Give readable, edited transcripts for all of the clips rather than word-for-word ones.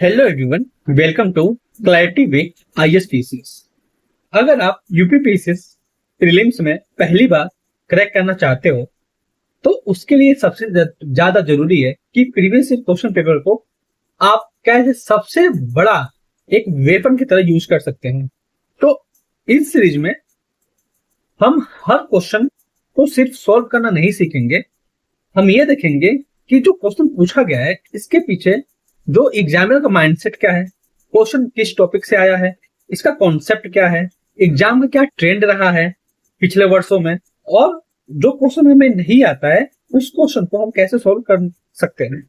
Hello everyone, welcome to clarity with ISPCS. अगर आप UPPCS prelims में पहली बार क्रैक करना चाहते हो तो उसके लिए सबसे ज्यादा जरूरी है कि प्रीवियस क्वेश्चन पेपर को आप कैसे सबसे बड़ा एक वेपन की तरह यूज कर सकते हैं। तो इस सीरीज में हम हर क्वेश्चन को सिर्फ सॉल्व करना नहीं सीखेंगे, हम ये देखेंगे कि जो क्वेश्चन पूछा गया है इसके पीछे जो एग्जामिनर का माइंडसेट क्या है, क्वेश्चन किस टॉपिक से आया है, इसका कॉन्सेप्ट क्या है, एग्जाम का क्या ट्रेंड रहा है पिछले वर्षों में, और जो क्वेश्चन हमें नहीं आता है उस क्वेश्चन को हम कैसे सॉल्व कर सकते हैं।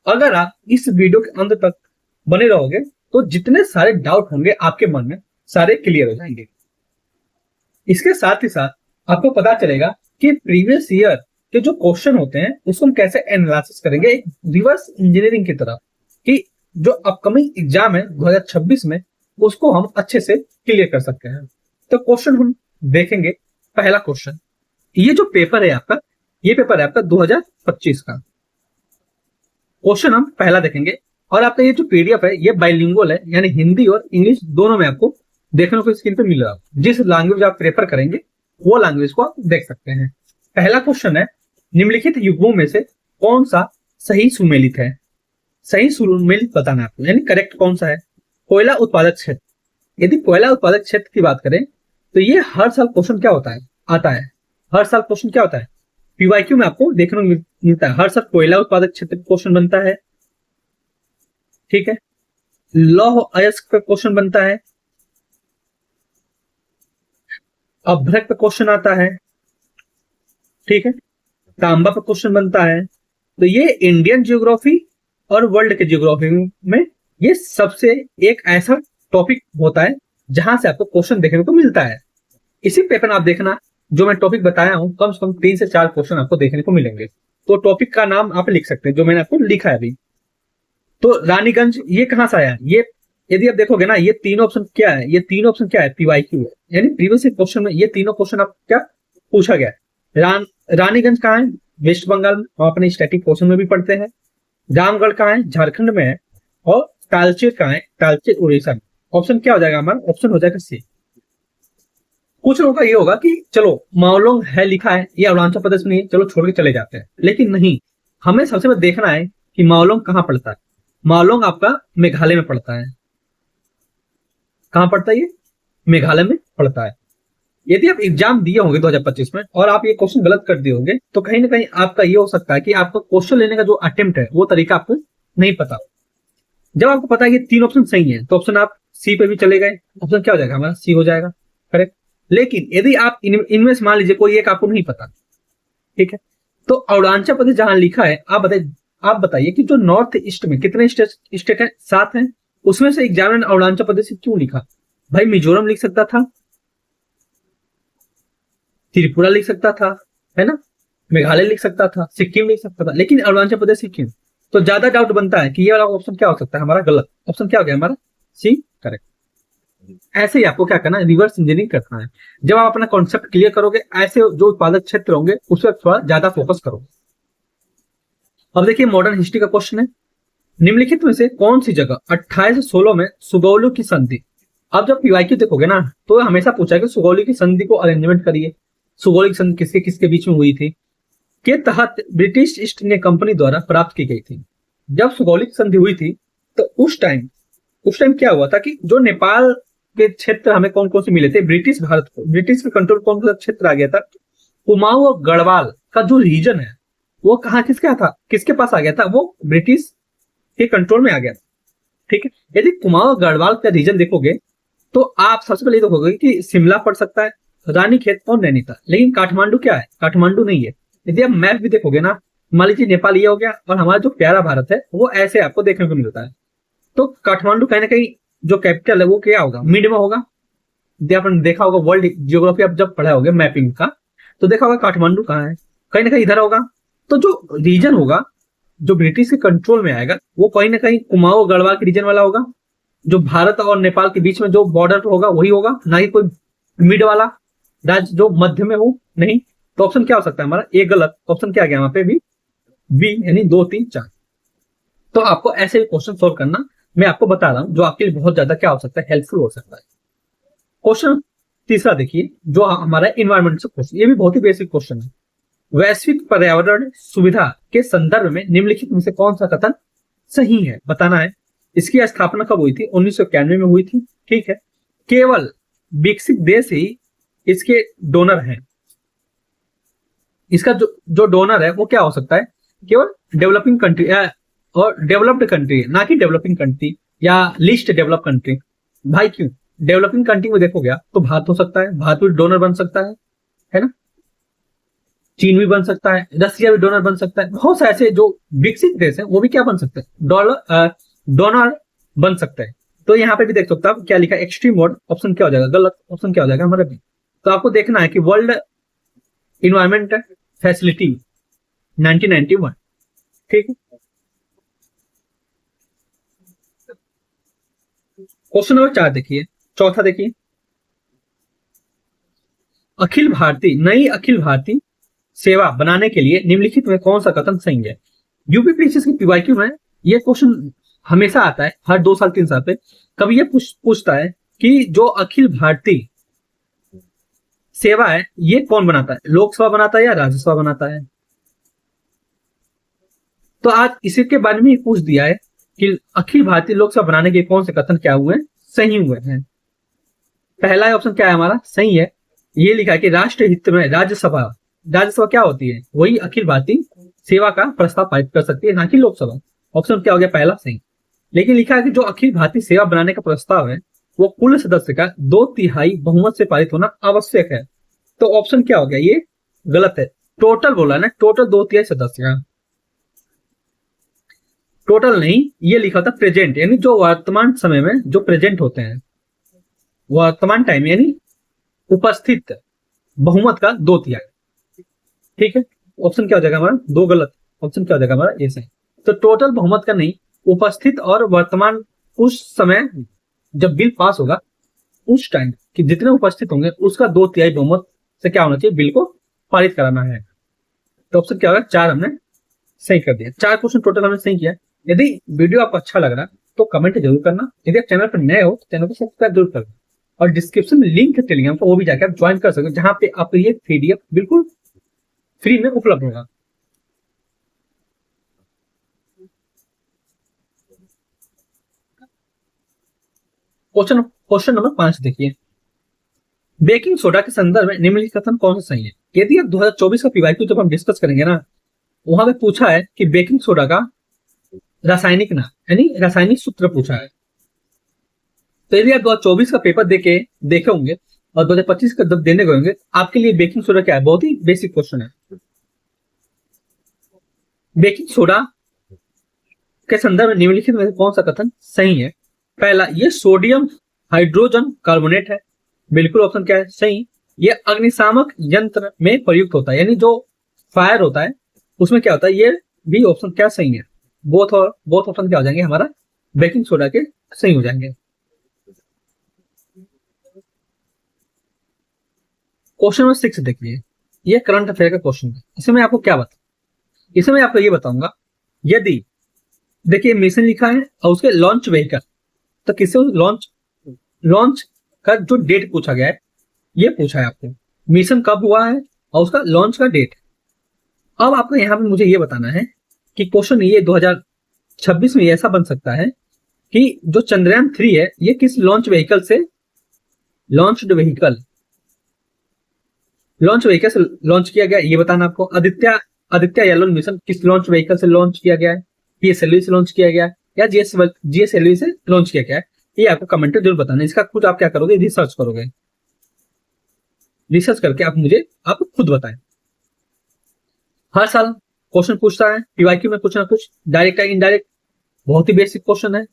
अगर आप इस वीडियो के अंत तक बने रहोगे तो जितने सारे डाउट होंगे आपके मन में सारे क्लियर हो जाएंगे। इसके साथ ही साथ आपको पता चलेगा कि प्रीवियस ईयर के जो क्वेश्चन होते हैं उसको हम कैसे एनालिसिस करेंगे एक रिवर्स इंजीनियरिंग की तरह, कि जो अपकमिंग एग्जाम है 2026 में उसको हम अच्छे से क्लियर कर सकते हैं। तो क्वेश्चन हम देखेंगे। पहला क्वेश्चन, ये जो पेपर है आपका, ये पेपर है आपका 2025 का। क्वेश्चन हम पहला देखेंगे और आपका ये जो पीडीएफ है ये बाइलिंगुअल है, यानी हिंदी और इंग्लिश दोनों में आपको देखने को स्क्रीन पे मिल रहा है। जिस लैंग्वेज आप प्रेफर करेंगे वो लैंग्वेज को आप देख सकते हैं। पहला क्वेश्चन है, निम्नलिखित युग्मों में से कौन सा सही सुमेलित है। सही सुमेलित बताना आपको, यानी करेक्ट कौन सा है। कोयला उत्पादक क्षेत्र, यदि कोयला उत्पादक क्षेत्र की बात करें तो ये हर साल क्वेश्चन क्या होता है, आता है। हर साल क्वेश्चन क्या होता है, पीवाईक्यू में आपको देखने को मिलता है। हर साल कोयला उत्पादक क्षेत्र क्वेश्चन बनता है, ठीक है। लौह अयस्क पे क्वेश्चन बनता है, अभ्रक पे क्वेश्चन आता है, ठीक है। तांबा पे क्वेश्चन बनता है। तो ये इंडियन ज्योग्राफी और वर्ल्ड के ज्योग्राफी में ये सबसे एक ऐसा टॉपिक होता है जहां से आपको क्वेश्चन देखने को मिलता है। इसी पेपर आप देखना, जो मैं टॉपिक बताया हूं कम से कम 3 से 4 क्वेश्चन आपको देखने को मिलेंगे। तो टॉपिक का नाम आप लिख सकते हैं जो मैंने आपको लिखा है अभी। तो रानीगंज ये कहां से आया, ये यदि आप देखोगे ना, ये तीनों ऑप्शन क्या है, ये तीनों ऑप्शन क्या है, पीवाईक्यू है, यानी प्रीवियस क्वेश्चन में ये तीनों क्वेश्चन आप क्या पूछा गया है। रानीगंज कहाँ है, वेस्ट बंगाल में, हम अपने स्टैटिक क्वेश्चन में भी पढ़ते हैं। रामगढ़ कहाँ है, झारखंड में है। और तालचेर कहाँ है, तालचेर उड़ीसा में। ऑप्शन क्या हो जाएगा हमारा, ऑप्शन हो जाएगा सी। कुछ लोगों का ये होगा कि चलो माओलोंग है लिखा है, ये अरुणाचल प्रदेश में, चलो छोड़ के चले जाते हैं, लेकिन नहीं, हमें सबसे पहले देखना है कि माओलोंग कहाँ पड़ता है। माओलोंग आपका मेघालय में पड़ता है। कहाँ पड़ता है ये, मेघालय में पड़ता है। यदि आप एग्जाम दिए होंगे 2025 में और आप ये क्वेश्चन गलत कर दिए होंगे तो कहीं ना कहीं आपका ये हो सकता है कि आपका क्वेश्चन लेने का जो अटेम्प्ट है वो तरीका आपको नहीं पता। जब आपको पता है कि 3 ऑप्शन सही है तो ऑप्शन आप सी पे भी चले गए, ऑप्शन क्या हो जाएगा हमारा, सी हो जाएगा, करेक्ट। लेकिन यदि आप इनमें से मान लीजिए कोई एक आपको नहीं पता, ठीक है, तो अरुणाचल प्रदेश जहां लिखा है, आप बताइए कि जो नॉर्थ ईस्ट में कितने स्टेट है, 7 है, उसमें से एग्जामिनर ने अरुणाचल प्रदेश क्यों लिखा। भाई मिजोरम लिख सकता था, त्रिपुरा लिख सकता था, है ना, मेघालय लिख सकता था, सिक्किम लिख सकता था, लेकिन अरुणाचल प्रदेश सिक्किम। तो ज्यादा डाउट बनता है कि ये वाला ऑप्शन क्या हो सकता है हमारा, गलत। ऑप्शन क्या हो गया हमारा, सी, करेक्ट। ऐसे ही आपको क्या करना है, रिवर्स इंजीनियरिंग करना है। जब आप अपना कॉन्सेप्ट क्लियर करोगे, ऐसे जो उत्पादक क्षेत्र होंगे उस पर थोड़ा ज्यादा फोकस करो। अब देखिए मॉडर्न हिस्ट्री का क्वेश्चन है, निम्नलिखित में से कौन सी जगह 2816 में सुगौली की संधि। अब जब पीवाईक्यू देखोगे ना तो हमेशा पूछा है कि सुगौली की संधि को अरेंजमेंट करिए। सुगौली की संधि किसके किसके बीच में हुई थी, के तहत ब्रिटिश ईस्ट इंडिया कंपनी द्वारा प्राप्त की गई थी। जब सुगौली की संधि हुई थी तो उस टाइम क्या हुआ था कि जो नेपाल के क्षेत्र हमें कौन कौन से मिले थे, ब्रिटिश भारत को, ब्रिटिश के कंट्रोल कौन सा क्षेत्र आ गया था, कुमाऊं और गढ़वाल का जो रीजन है वो कहाँ किसका था, किसके पास आ गया था, वो ब्रिटिश के कंट्रोल में आ गया था, ठीक है। यदि कुमाऊं और गढ़वाल का रीजन देखोगे तो आप सबसे पहले देखोगे कि शिमला पड़ सकता है, रानीखेत और नैनीताल, लेकिन काठमांडू क्या है, काठमांडू नहीं है। यदि आप मैप भी देखोगे ना, मान लीजिए नेपाल ये हो गया और हमारा जो प्यारा भारत है वो ऐसे आपको देखने को मिलता है। तो काठमांडू कहीं ना कहीं जो कैपिटल है वो क्या होगा, मिड में होगा। यदि आपने देखा होगा वर्ल्ड जियोग्राफी आप जब पढ़ा होगा मैपिंग का, तो देखा होगा काठमांडू कहाँ है, कहीं ना कहीं इधर होगा। तो जो रीजन होगा जो ब्रिटिश के कंट्रोल में आएगा वो कहीं ना कहीं कुमाऊं गढ़वाल के रीजन वाला होगा। जो भारत और नेपाल के बीच में जो बॉर्डर होगा वही होगा, ना ही कोई मिड वाला राज्य जो मध्य में हो, नहीं। तो ऑप्शन क्या हो सकता है हमारा, ए गलत। ऑप्शन क्या आ गया वहां पे भी, बी, यानी 2 3 4। तो आपको ऐसे भी क्वेश्चन सोल्व करना मैं आपको बता रहा हूं, जो आपके लिए बहुत ज्यादा क्या हो सकता है, हेल्पफुल हो सकता है। क्वेश्चन तीसरा देखिए, जो हमारा इन्वायरमेंट से क्वेश्चन, ये भी बहुत ही बेसिक क्वेश्चन है। वैश्विक पर्यावरण सुविधा के संदर्भ में निम्नलिखित में से कौन सा कथन सही है, बताना है। इसकी स्थापना कब हुई थी? 1991 में हुई थी। ठीक है, केवल विकसित देश ही इसके डोनर हैं। इसका जो डोनर है वो क्या हो सकता है? केवल डेवलपिंग कंट्री और डेवलप्ड कंट्री, ना कि डेवलपिंग कंट्री या लीस्ट डेवलप कंट्री। भाई क्यों? डेवलपिंग कंट्री में देखो गया तो भारत हो सकता है, भारत भी डोनर बन सकता है ना? चीन भी बन सकता है, रसिया भी डोनर बन सकता है। बहुत से ऐसे जो विकसित देश हैं वो भी क्या बन सकते हैं? डोनर बन सकते हैं। तो यहाँ पे भी देख सकते हो क्या लिखा है, एक्सट्रीम वर्ड। ऑप्शन क्या हो जाएगा? गलत। ऑप्शन क्या हो जाएगा हमारा बी। तो आपको देखना है कि वर्ल्ड इन्वायरमेंट फैसिलिटी 1991। ठीक है, क्वेश्चन नंबर 4 देखिए, चौथा देखिए, नई अखिल भारतीय सेवा बनाने के लिए निम्नलिखित में कौन सा कथन सही है? यूपीपीएससी की पीवाईक्यू में ये क्वेश्चन हमेशा आता है, हर 2 साल 3 साल पे। कभी ये पूछता है कि जो अखिल भारतीय सेवा है ये कौन बनाता है? लोकसभा बनाता है या राज्यसभा बनाता है? तो आज इसी के बारे में पूछ दिया है कि अखिल भारतीय लोकसभा बनाने के कौन से कथन क्या हुए, सही हुए हैं। पहला ऑप्शन क्या है हमारा? सही है। ये लिखा है कि राष्ट्र हित में राज्यसभा क्या होती है? वही अखिल भारतीय सेवा का प्रस्ताव पारित कर सकती है, ना कि लोकसभा। ऑप्शन क्या हो गया? पहला सही। लेकिन लिखा है कि जो अखिल भारतीय सेवा बनाने का प्रस्ताव है वो कुल सदस्य का 2/3 बहुमत से पारित होना आवश्यक है। तो ऑप्शन क्या हो गया? ये गलत है। टोटल बोला ना, टोटल 2/3 सदस्य का, टोटल नहीं। ये लिखा था प्रेजेंट, यानी जो वर्तमान समय में जो प्रेजेंट होते हैं, वर्तमान टाइम यानी उपस्थित बहुमत का 2/3। ठीक है, ऑप्शन क्या हो जाएगा हमारा? 2 गलत। ऑप्शन क्या हो जाएगा हमारा? ये सही। तो टोटल बहुमत का नहीं, उपस्थित और वर्तमान उस समय जब बिल पास होगा उस टाइम कि जितने उपस्थित होंगे उसका 2/3 बहुमत से क्या होना चाहिए? बिल को पारित कराना है। तो ऑप्शन क्या होगा? 4 हमने सही कर दिया। 4 क्वेश्चन टोटल हमने सही किया। यदि वीडियो आपको अच्छा लग रहा तो कमेंट जरूर करना। यदि आप चैनल पर नए हो तो चैनल को सब्सक्राइब जरूर करना, और डिस्क्रिप्शन में लिंक है टेलीग्राम का, वो भी जाकर आप ज्वाइन कर सकते हो, जहां पे आपको ये पीडीएफ बिल्कुल फ्री में उपलब्ध होगा। क्वेश्चन नंबर 5 देखिए, बेकिंग सोडा के संदर्भ में निम्नलिखित कथन कौन सा सही है? यदि आप 2024 का पीवाईक्यू जब हम डिस्कस करेंगे ना, वहां पे पूछा है कि बेकिंग सोडा का रासायनिक नाम यानी रासायनिक सूत्र पूछा है। तो यदि आप 2024 का पेपर देखे होंगे और 2025 का जब देने गए होंगे, आपके लिए बेकिंग सोडा क्या है? बहुत ही बेसिक क्वेश्चन है। बेकिंग सोडा के संदर्भ में निम्नलिखित में कौन सा कथन सही है? पहला, ये सोडियम हाइड्रोजन कार्बोनेट है। बिल्कुल ऑप्शन क्या है? सही। ये अग्निशामक यंत्र में प्रयुक्त होता है, यानी जो फायर होता है उसमें क्या होता है? ये भी ऑप्शन क्या सही है? बोथ ऑप्शन क्या हो जाएंगे हमारा? बेकिंग सोडा के सही हो जाएंगे। क्वेश्चन नंबर 6 देखिए, ये करंट अफेयर का क्वेश्चन है। इसमें मैं आपको क्या इसमें मैं आपको ये बताऊंगा, यदि देखिए मिशन लिखा है और उसके लॉन्च व्हीकल, तो किससे लॉन्च का जो डेट पूछा गया है, ये पूछा है आपको मिशन कब हुआ है और उसका लॉन्च का डेट। अब आपको यहाँ पे मुझे ये बताना है कि क्वेश्चन ये 2026 में ऐसा बन सकता है कि जो चंद्रयान 3 है ये किस लॉन्च व्हीकल से लॉन्च से लॉन्च किया गया, ये बताना आपको। आदित्य एल1 मिशन किस लॉन्च व्हीकल से लॉन्च किया गया है? पीएसएलवी से लॉन्च किया गया है या जीएसएलवी से लॉन्च किया गया है? ये आपको कमेंट में जरूर बताना है। इसका खुद आप क्या करोगे? रिसर्च करोगे। रिसर्च करके आप खुद बताएं। हर साल क्वेश्चन पूछता है पीवाईक्यू में कुछ ना कुछ, डायरेक्ट या इनडायरेक्ट। बहुत ही बेसिक क्वेश्चन है।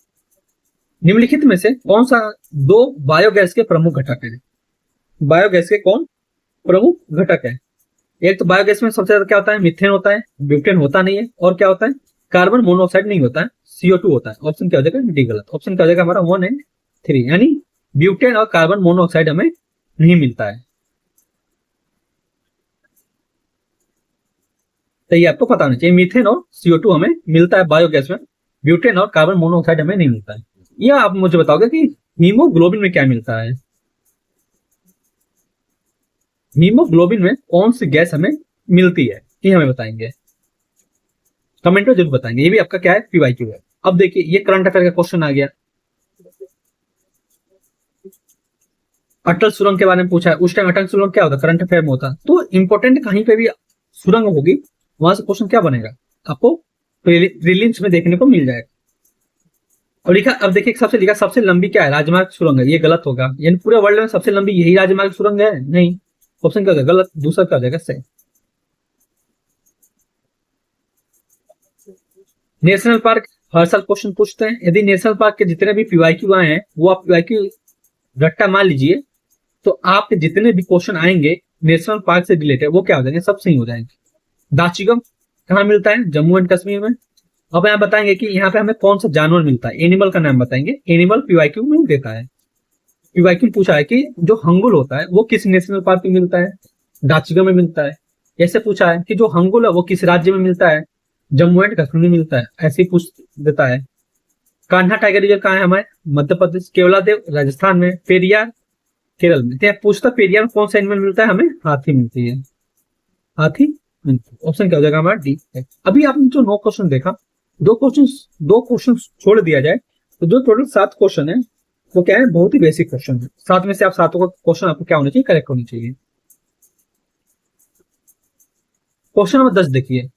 निम्नलिखित में से कौन सा 2 बायोगैस के प्रमुख घटक है? बायोगैस के कौन प्रमुख घटक है? एक तो बायोगैस में सबसे ज्यादा क्या होता है? मीथेन होता है, ब्यूटेन होता नहीं है, और क्या होता है? कार्बन मोनोऑक्साइड नहीं होता है, CO2 होता है। ऑप्शन क्या हो जाएगा? डी गलत। ऑप्शन क्या हो जाएगा हमारा? 1 एंड 3, यानी ब्यूटेन और कार्बन मोनोऑक्साइड हमें नहीं मिलता है। तो ये आपको पता होना चाहिए, मीथेन और CO2 हमें मिलता है बायोगैस में, ब्यूटेन और कार्बन मोनोऑक्साइड हमें नहीं मिलता है। या आप मुझे बताओगे कि हीमोग्लोबिन में क्या मिलता है? हीमोग्लोबिन में कौन सी गैस हमें मिलती है, ये हमें बताएंगे, कमेंट में जरूर बताएंगे। ये भी आपका क्या है, पीवाईक्यू है। अब देखिए ये करंट अफेयर का क्वेश्चन आ गया। अटल सुरंग के बारे में पूछा है, उस टाइम अटल सुरंग क्या होता, करंट अफेयर में होता। तो इंपॉर्टेंट कहीं पे भी सुरंग होगी वहां से क्वेश्चन क्या बनेगा, आपको प्रीलिम्स में देखने को मिल जाएगा। और लिखा, अब देखिए सबसे लिखा सबसे लंबी क्या है, राजमार्ग सुरंग है, ये गलत होगा। यानी पूरे वर्ल्ड में सबसे लंबी यही राजमार्ग सुरंग है? नहीं, ऑप्शन क्या होगा गलत, दूसरा क्या हो जाएगा सही। नेशनल पार्क हर साल क्वेश्चन पूछते हैं। यदि नेशनल पार्क के जितने भी पीवाईक्यू आए हैं वो आप पीवाईक्यू रट्टा मान लीजिए, तो आपके जितने भी क्वेश्चन आएंगे नेशनल पार्क से रिलेटेड वो क्या हो जाएंगे, सब सही हो जाएंगे। दाचिगम कहाँ मिलता है, जम्मू एंड कश्मीर में। अब यहाँ बताएंगे कि यहाँ पे हमें कौन सा जानवर मिलता है, एनिमल का नाम बताएंगे, एनिमल पीवाईक्यू में देता है। पीवाईक्यू पूछा है कि जो हंगुल होता है वो किस नेशनल पार्क में मिलता है, दाचिगम में मिलता है। ऐसे पूछा है कि जो हंगुल है वो किस राज्य में मिलता है, जम्मू एंड कश्मीर में मिलता है, ऐसे ही पूछ देता है। कान्हा टाइगर रिजर्व कहाँ है हमारे, मध्य प्रदेश। केवलादेव राजस्थान में। पेरियार केरल में। तो पूछता पेरियार में कौन सा एनिमल मिलता है, हमें हाथी मिलती है, हाथी मिलती है। ऑप्शन क्या हो जाएगा हमारा डी। अभी आपने जो 9 क्वेश्चन देखा, दो क्वेश्चन छोड़ दिया जाए तो जो टोटल 7 क्वेश्चन है वो क्या है, बहुत ही बेसिक क्वेश्चन है। 7 में से आप 7 क्वेश्चन आपको क्या होना चाहिए, करेक्ट होनी चाहिए। क्वेश्चन नंबर 10 देखिए,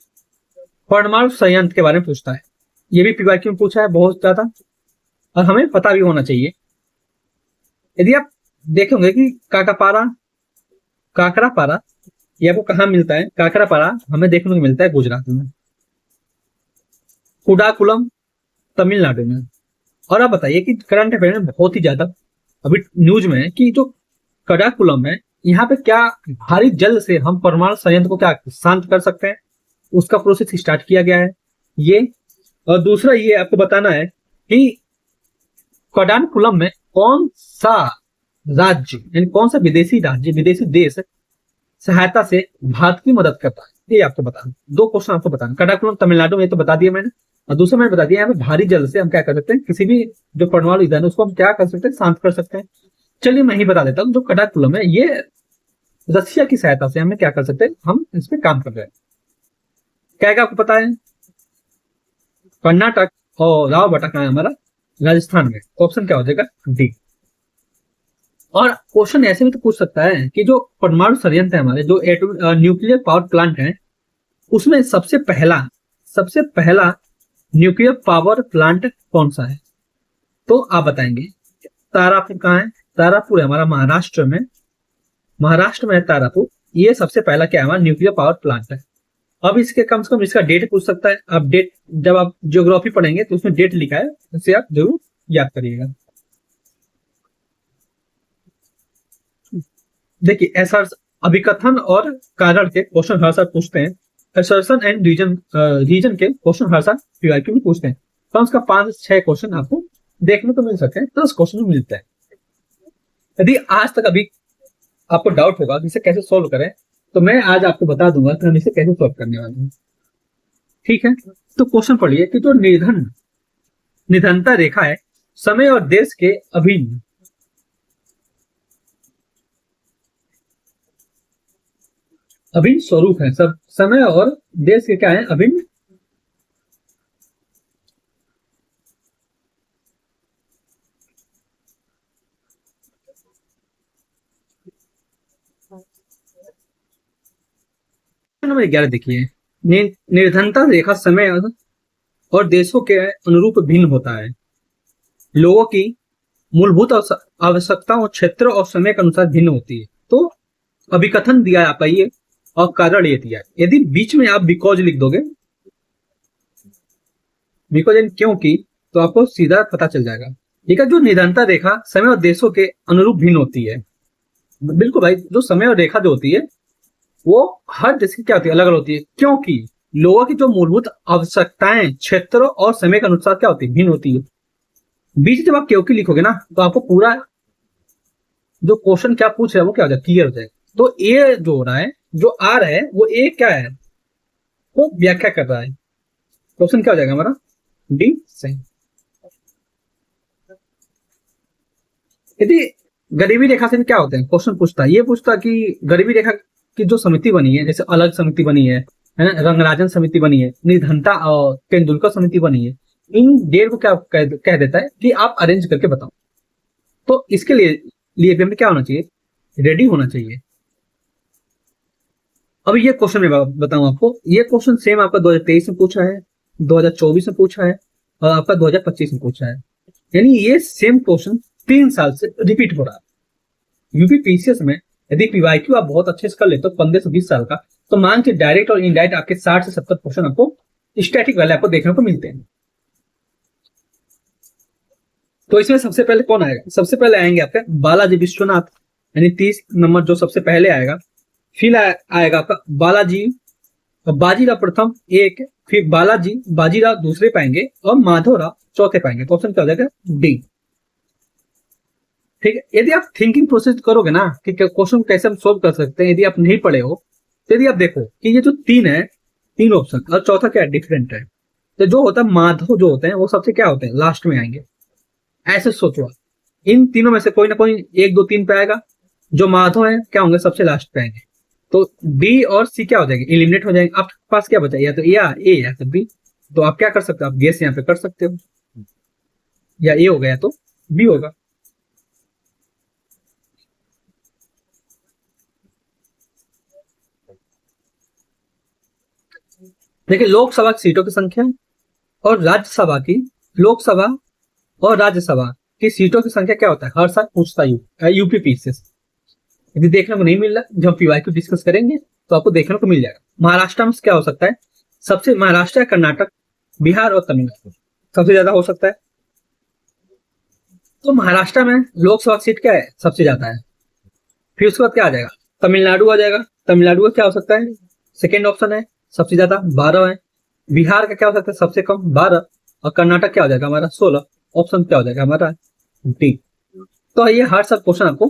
परमाणु संयंत्र के बारे में पूछता है। ये भी पीवाईक्यू में पूछा है बहुत ज्यादा, और हमें पता भी होना चाहिए। यदि आप देखेंगे कि काकरापारा ये आपको कहाँ मिलता है, काकरापारा हमें देखने को मिलता है गुजरात में, कुडाकुलम तमिलनाडु में। और आप बताइए कि करंट अफेयर में बहुत ही ज्यादा अभी न्यूज में है कि जो कडाकुलम है यहाँ पे क्या भारी जल से हम परमाणु संयंत्र को क्या शांत कर सकते हैं, उसका प्रोसेस स्टार्ट किया गया है ये। और दूसरा ये आपको बताना है कि कडाकुलम में कौन सा राज्य यानी कौन सा विदेशी राज्य, विदेशी देश सहायता से भारत की मदद करता है, ये आपको बताना। 2 क्वेश्चन आपको बताना। कडाकुलम तमिलनाडु में तो बता दिया मैंने, और दूसरा मैंने बता दिया यहाँ पे भारी जल से हम क्या कर सकते हैं, किसी भी जो परमाणु ईंधन है उसको हम क्या कर सकते हैं, शांत कर सकते हैं। चलिए मैं ही बता देता हूँ, जो कडाकुलम है ये रशिया की सहायता से हमें क्या कर सकते हैं, हम इस पे काम कर रहे हैं। क्या क्या आपको पता है, कर्नाटक और रावबटा कहाँ है हमारा, राजस्थान में। ऑप्शन क्या हो जाएगा डी। और क्वेश्चन ऐसे भी तो पूछ सकता है कि जो परमाणु संयंत्र है हमारे, जो न्यूक्लियर पावर प्लांट है, उसमें सबसे पहला न्यूक्लियर पावर प्लांट कौन सा है, तो आप बताएंगे। तारापुर कहाँ है, तारापुर है हमारा महाराष्ट्र में, है तारापुर। ये सबसे पहला क्या है हमारा न्यूक्लियर पावर प्लांट है। अब इसके कम से कम इसका डेट पूछ सकता है। अब डेट जब आप ज्योग्राफी पढ़ेंगे तो उसमें डेट लिखा है, उसे आप जरूर याद करिएगा। देखिए ऐसा अभिकथन और कारण के क्वेश्चन हर साल पूछते हैं। असर्शन एंड रीजन के क्वेश्चन हर साल पीवाईक्यू में पूछते हैं। कम से कम 5-6 क्वेश्चन आपको देखने को मिल सकते हैं, 10 क्वेश्चन मिलते हैं। यदि आज तक अभी आपको डाउट होगा कि इसे कैसे सोल्व करें, तो मैं आज आपको बता दूंगा कि हम इसे कैसे सोल्व करने वाले हैं। ठीक है, तो क्वेश्चन पढ़िए कि जो निधनता रेखा है समय और देश के अभिन्न स्वरूप है। सब समय और देश के क्या है, अभिन्न नंबर 11 देखिए, निर्धनता रेखा समय और देशों के अनुरूप भिन्न होता है। लोगों की मूलभूत आवश्यकताओं क्षेत्र और समय के अनुसार भिन्न होती है। तो अभिकथन दिया है आपका ये, और कारण ये दिया है। यदि बीच में आप बिकॉज लिख दोगे, बिकॉज एंड क्योंकि, तो आपको सीधा पता चल जाएगा। ठीक है, जो निधनता रेखा समय और देशों के अनुरूप भिन्न होती है। बिल्कुल भाई, जो समय और रेखा जो होती है वो हर देश की क्या होती है, अलग अलग होती है, क्योंकि लोगों की जो मूलभूत आवश्यकताएं क्षेत्र और समय के अनुसार क्या होती है, भिन्न होती है। बीच जब आप क्योंकि लिखोगे ना, तो आपको पूरा जो क्वेश्चन क्या पूछ रहा है वो क्या हो जाएगा, क्लियर हो जाएगा। तो ए जो हो रहा है, जो आ रहा है वो ए क्या है, वो व्याख्या कर रहा है। क्वेश्चन क्या हो जाएगा हमारा, डी सही। यदि गरीबी रेखा से क्या होते हैं, क्वेश्चन पूछता है, ये पूछता कि गरीबी रेखा की जो समिति बनी है, जैसे अलग समिति बनी है ना, रंगराजन समिति बनी है, निर्धनता और तेंदुलकर समिति बनी है, इन डेट को क्या कह देता है कि आप अरेंज करके बताओ। तो इसके लिए भी हमें क्या होना चाहिए, रेडी होना चाहिए। अब ये क्वेश्चन मैं बताऊं आपको, ये क्वेश्चन सेम आपका 2023 में पूछा है, 2024 में पूछा है और आपका 2025 में पूछा है। यानी ये सेम क्वेश्चन 3 साल से रिपीट हो रहा है। यूपी पीसीएस में यदि पीवाईक्यू आप बहुत अच्छे से कर लेते हो 15 से 20 साल का, तो मान के डायरेक्ट और इनडायरेक्ट आपके 60 से 70 क्वेश्चन आपको स्टैटिक वाले आपको देखने को मिलते हैं। तो इसमें सबसे पहले कौन आएगा, सबसे पहले आएंगे आपके बालाजी विश्वनाथ, यानी 30 नंबर जो सबसे पहले आएगा। फिर आएगा आपका बालाजी बाजीराव प्रथम एक, फिर बालाजी बाजीराव दूसरे पाएंगे और माधवराव चौथे पाएंगे। तो ऑप्शन क्या हो जाएगा, डी। ठीक है, यदि आप थिंकिंग प्रोसेस करोगे ना कि क्वेश्चन कैसे हम सोल्व कर सकते हैं, यदि आप नहीं पढ़े हो, तो यदि आप देखो कि ये जो 3 है, 3 ऑप्शन और चौथा क्या डिफरेंट है, तो जो होता है माधव जो होते हैं वो सबसे क्या होते हैं, लास्ट में आएंगे। ऐसे सोचो, इन तीनों में से कोई ना कोई 1 2 3 पे आएगा, जो माधव है क्या होंगे, सबसे लास्ट पे आएंगे। तो डी और सी क्या हो जाएंगे, एलिमिनेट हो जाएंगे। आपके पास क्या बचा, या तो ए या तो बी। तो आप क्या कर सकते हो, आप गेस यहाँ पे कर सकते हो, या ए होगा या तो बी होगा। देखिए, लोकसभा की सीटों की संख्या और राज्यसभा की, लोकसभा और राज्यसभा की सीटों की संख्या क्या होता है, हर साल पूछता यूपी पीसीएस। यदि देखने को नहीं मिल रहा, जब पीवाईक्यू डिस्कस करेंगे तो आपको देखने को मिल जाएगा। महाराष्ट्र में क्या हो सकता है, सबसे महाराष्ट्र, कर्नाटक, बिहार और तमिलनाडु सबसे ज्यादा हो सकता है। तो महाराष्ट्र में लोकसभा सीट क्या है, सबसे ज्यादा है। फिर उसके बाद क्या आ जाएगा, तमिलनाडु आ जाएगा। तमिलनाडु का क्या हो सकता है, सेकेंड ऑप्शन है, सबसे ज्यादा 12 है। बिहार का क्या हो सकता है, सबसे कम 12। और कर्नाटक क्या हो जाएगा हमारा 16। ऑप्शन क्या हो जाएगा हमारा डी। तो ये हर साल क्वेश्चन आपको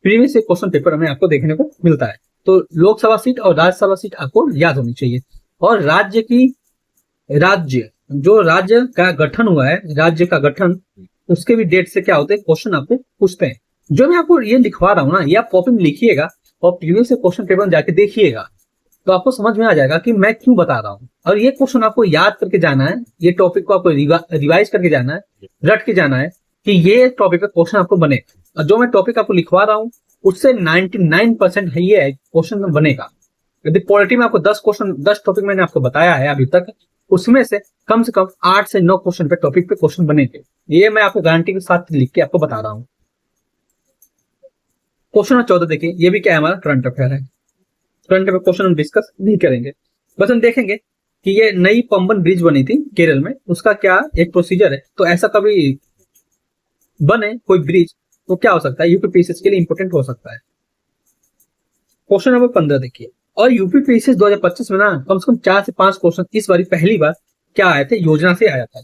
प्रीवियस क्वेश्चन पेपर में आपको देखने को मिलता है। तो लोकसभा सीट और राज्यसभा सीट आपको याद होनी चाहिए। और राज्य जो राज्य का गठन हुआ है, राज्य का गठन, उसके भी डेट से क्या होते हैं क्वेश्चन आपको पूछते हैं। जो मैं आपको ये लिखवा रहा हूँ ना, ये आप कॉपी में लिखिएगा और प्रीवियस क्वेश्चन पेपर में जाके देखिएगा, तो आपको समझ में आ जाएगा कि मैं क्यों बता रहा हूँ। और ये क्वेश्चन आपको याद करके जाना है, ये टॉपिक को आपको रिवाइज करके जाना है, रट के जाना है कि ये टॉपिक का क्वेश्चन आपको बने। और जो मैं टॉपिक आपको लिखवा रहा हूँ उससे 99% है ये क्वेश्चन बनेगा। यदि पॉलिटी में आपको 10 टॉपिक मैंने आपको बताया है अभी तक, उसमें से कम 8 से 9 क्वेश्चन पे टॉपिक पे क्वेश्चन बनेंगे। ये मैं आपको गारंटी के साथ लिख के आपको बता रहा हूँ। क्वेश्चन नंबर 14 देखिए, ये भी क्या है, हमारा करंट अफेयर है। करंट अफेयर क्वेश्चन हम डिस्कस नहीं करेंगे, बस हम देखेंगे कि ये नई पंबन ब्रिज बनी थी केरल में, उसका क्या एक प्रोसीजर है। तो ऐसा कभी बने कोई ब्रिज तो क्या हो सकता है, यूपी पीसीएस के लिए इंपोर्टेंट हो सकता है। क्वेश्चन नंबर 15 देखिए, और यूपी पीसीएस 2025 में ना कम से कम 4 से 5 क्वेश्चन इस बार पहली बार क्या आए थे, योजना से आया था।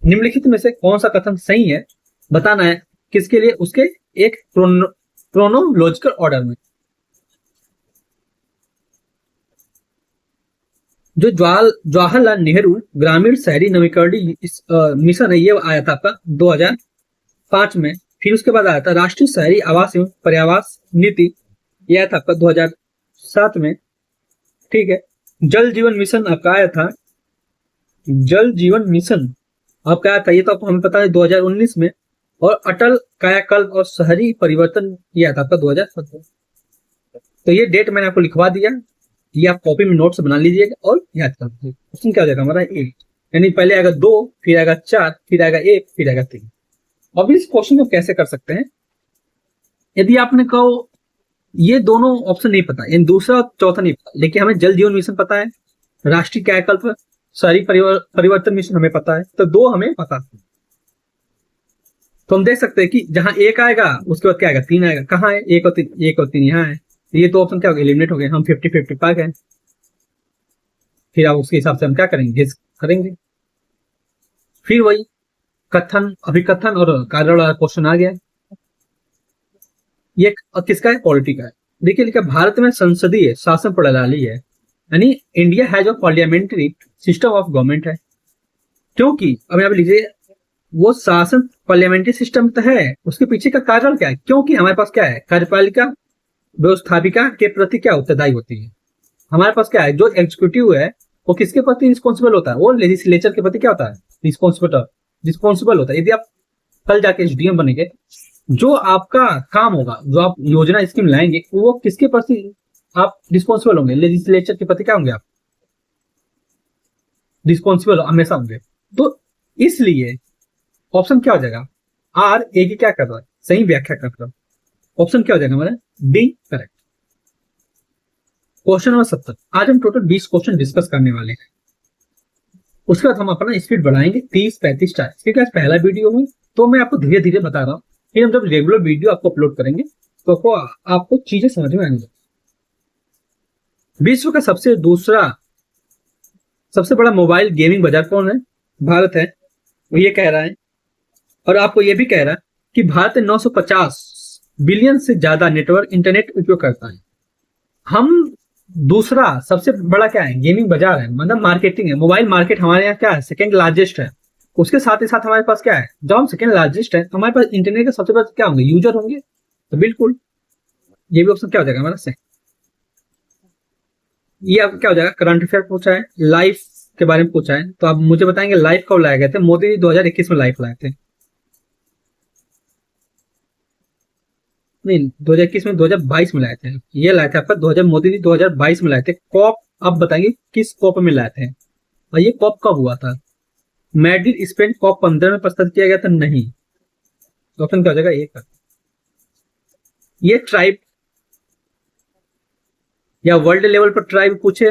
निम्नलिखित में से कौन सा कथन सही है, बताना है किसके लिए, उसके एक क्रोनोलॉजिकल ऑर्डर में। जो जवाहरलाल नेहरू ग्रामीण शहरी नवीकरण मिशन है, ये आया था आपका 2005 में। फिर उसके बाद आया था राष्ट्रीय शहरी आवास एवं पर्यावास नीति, यह आया था आपका 2007 में। ठीक है, जल जीवन मिशन आपका आया था, जल जीवन मिशन आपका आया था, ये तो आपको हमें पता है 2019 में। और अटल कायाकल्प और शहरी परिवर्तन किया था आपका 2017। तो ये डेट मैंने आपको लिखवा दिया, ये आप कॉपी में नोट्स बना लीजिएगा और याद कर लीजिए। क्वेश्चन क्या हो जाएगा हमारा 1, यानी पहले आएगा 2, फिर आएगा 4, फिर आएगा 1, फिर आएगा 3। अब इस क्वेश्चन को कैसे कर सकते हैं, यदि आपने कहो ये दोनों ऑप्शन नहीं पता, इन दूसरा और चौथा नहीं पता, लेकिन हमें जल जीवन मिशन पता है, राष्ट्रीय कायाकल्प शहरी परिवर्तन मिशन हमें पता है, तो 2 हमें पता है। तो हम देख सकते हैं कि जहां 1 आएगा उसके बाद क्या आएगा, 3 आएगा। कहाँ है 1 और 3 यहाँ है, ये 2 ऑप्शन क्या हो गए, एलिमिनेट हो गए। हम 50-50 पा गए। फिर आप उसके हिसाब से हम क्या करेंगे, गेस करेंगे। फिर वही कथन, अभिकथन और कार्य वाला क्वेश्चन आ गया। ये किसका है, पॉलिटी का है। देखिए लिखा, भारत में संसदीय शासन प्रणाली है, यानी India has a parliamentary system of government है। क्योंकि अब यहाँ पे लीजिए, वो शासन पार्लियामेंट्री सिस्टम तो है, उसके पीछे का कारण क्या है? क्योंकि हमारे पास क्या है, कार्यपालिका व्यवस्थापिका के प्रति क्या उत्तरदायी होती है। हमारे पास क्या है, जो एग्जीक्यूटिव है वो किसके प्रति रिस्पॉन्सिबल होता है? वो लेजिस्लेचर के प्रति क्या होता है, रिस्पॉन्सिबल होता है। यदि आप कल जाके एसडीएम बनेंगे, जो आपका काम होगा, जो आप योजना स्कीम लाएंगे, वो किसके प्रति आप रिस्पॉन्सिबल होंगे? लेजिस्लेचर के प्रति क्या होंगे आप, रिस्पॉन्सिबल हमेशा होंगे। तो इसलिए ऑप्शन क्या हो जाएगा, आर ए की क्या कर रहा है, सही व्याख्या कर रहा है। ऑप्शन क्या हो जाएगा हमारा, डी करेक्ट। Question number 70। आज हम टोटल 20 क्वेश्चन डिस्कस करने वाले हैं। उसके बाद हम अपना स्पीड बढ़ाएंगे 30, 35, 40, क्योंकि आज पहला वीडियो है तो मैं आपको धीरे धीरे बता रहा हूँ। फिर हम जब रेगुलर वीडियो आपको अपलोड करेंगे तो आपको चीजें समझ में आएंगी। विश्व का सबसे बड़ा मोबाइल गेमिंग बाजार कौन है? भारत है, वो ये कह रहा है। और आपको ये भी कह रहा है कि भारत 950 बिलियन से ज्यादा नेटवर्क इंटरनेट उपयोग करता है। हम दूसरा सबसे बड़ा क्या है, गेमिंग बाजार है, मतलब मार्केटिंग है। मोबाइल मार्केट हमारे यहाँ क्या है, सेकंड लार्जेस्ट है। उसके साथ ही साथ हमारे पास क्या है, जब हम सेकंड लार्जेस्ट है तो हमारे पास इंटरनेट के सबसे बड़ा क्या होंगे, यूजर होंगे। तो बिल्कुल ये भी ऑप्शन क्या हो जाएगा हमारा से। ये आपका क्या हो जाएगा, करंट अफेयर पूछा है, लाइफ के बारे में पूछा है। तो आप मुझे बताएंगे लाइफ कब लाए गए थे? मोदी जी 2021 में लाइफ लाए थे। नहीं, 2021 में, 2022 में लाए थे। ये लाए थे आपका 2000, मोदी जी 2022 में लाए थे। कॉप आप बताएंगे किस कॉप में लाए थे, और ये कॉप कब हुआ था? मैड्रिड स्पेन कॉप 15 में प्रस्तावित किया गया था? नहीं। ऑप्शन क्या हो जाएगा, एक। ये ट्राइब या वर्ल्ड लेवल पर ट्राइब पूछे,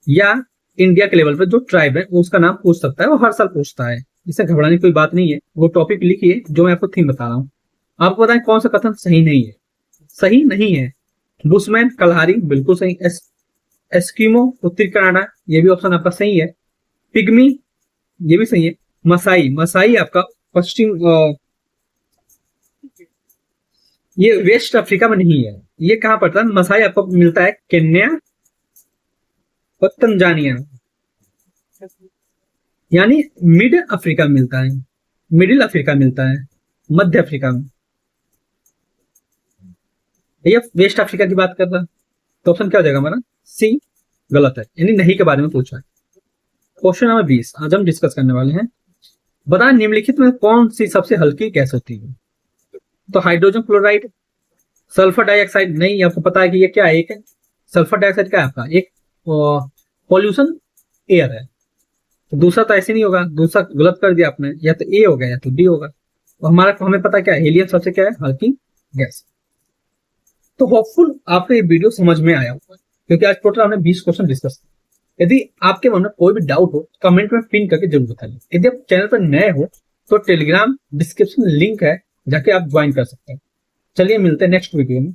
या इंडिया के लेवल पर जो ट्राइब है उसका नाम पूछ सकता है, वो हर साल पूछता है। इससे घबराने की कोई बात नहीं है। वो टॉपिक लिखिए जो मैं आपको थीम बता रहा हूँ। आपको बताएं कौन सा कथन सही नहीं है? सही नहीं है बुशमैन, कल्हारी बिल्कुल सही। एस्किमो उत्तरी कनाडा, ये भी ऑप्शन आपका सही है। पिग्मी, ये भी सही है। मसाई आपका पश्चिम, ये वेस्ट अफ्रीका में नहीं है। ये कहां पड़ता है? मसाई आपको मिलता है केन्या और तंजानिया, यानी मिड अफ्रीका में मिलता है, मिडिल अफ्रीका मिलता है, मध्य अफ्रीका में। ये वेस्ट अफ्रीका की बात कर रहा है। तो ऑप्शन क्या हो जाएगा हमारा, सी गलत है, यानी नहीं के बारे में पूछा है। क्वेश्चन नंबर 20 आज हम डिस्कस करने वाले हैं। बताएं निम्नलिखित में कौन सी सबसे हल्की गैस होती है? तो हाइड्रोजन क्लोराइड, सल्फर डाइऑक्साइड। नहीं, आपको पता है कि ये क्या है, एक है सल्फर डाइऑक्साइड, क्या है आपका एक पॉल्यूशन एयर है। तो दूसरा तो ऐसे नहीं होगा, दूसरा गलत कर दिया आपने, या तो ए होगा या तो डी होगा। तो हमें पता क्या है, हीलियम सबसे क्या है, हल्की गैस। तो होपफुल आपको ये वीडियो समझ में आया होगा, क्योंकि आज टोटल हमने 20 क्वेश्चन डिस्कस किए। यदि आपके मन में कोई भी डाउट हो कमेंट में पिन करके जरूर बताइए। यदि आप चैनल पर नए हो तो टेलीग्राम डिस्क्रिप्शन लिंक है, जाके आप ज्वाइन कर सकते हैं। चलिए मिलते हैं नेक्स्ट वीडियो में।